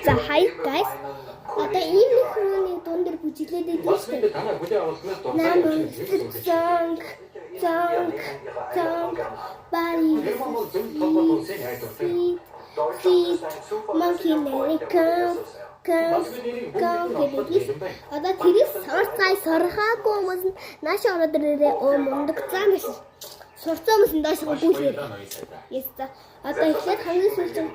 За hi guys. Одоо ийм нэг хүний дуун дээр бүжиглээд байдаг шүү дээ. Body. Monkey одоо тэрийг сорхаагүй хүмүүс наашаа ороод ирээрээ мундаг зам биш. Сурцсан хүмүүс доош гүйсээр. Yes за. Одоо ихлээр хамгийн сүүлчэн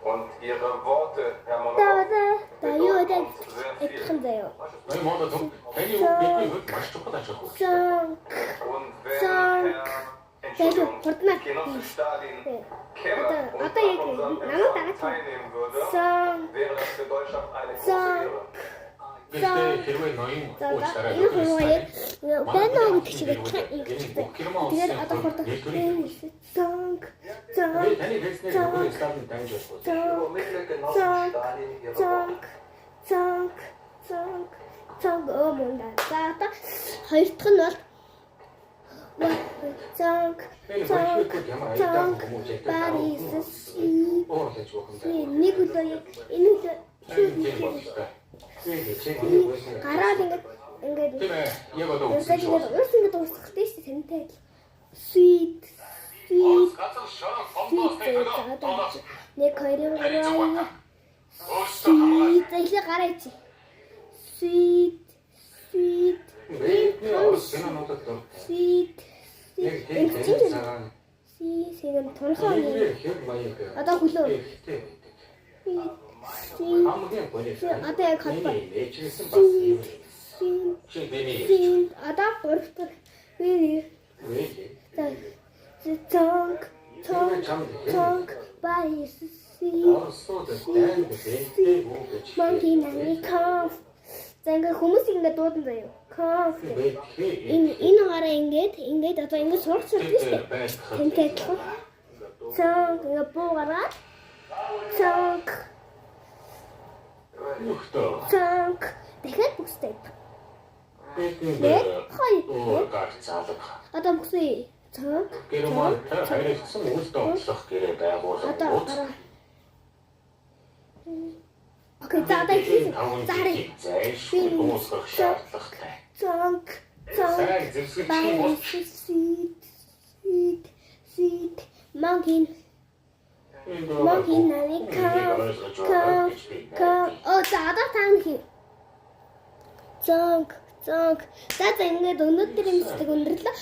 Und ihre Worte, Herr Monolog, Genosse Stalin käme und an unserem Kampf teilnehmen würde, wäre das für Deutschland eine große Ehre. хэрвээ ноён уучтараа тэгээд одоо хурдан таны хэлснээр нөгөө стадын дамж хоёр дахь нь бол нэг үлээ энэ үлээ гараад ингээд дуусгахтай шүү тантай sweet нэг хоёрын гараа sweet ихлэ гараач sweet сэгэн тонхоо одоо хөлөө одоо яг хатбаа одоо бүртэр Tonk by monkey nanny cough. За ингээ хүмүүс ингээ дуудан заяа. Cough. Энэ гараа ингээд одоо ингээ сурах хэрэгтэй шүү дээ. Тэнтэй адилхан. Tonk ингээ буу гараад. Tonk. Дахиад бүстэй. Одоо бүсээ. Герман хайрцсан үлдээ онцлох гэрээ байгуулсан. Окей, за зарыг дуусгах шаардлагатай. Sweet monkey nanny come. За одоо таанх. Zonk. За ингээд өнөөдөр юм шиг өндөрлөө.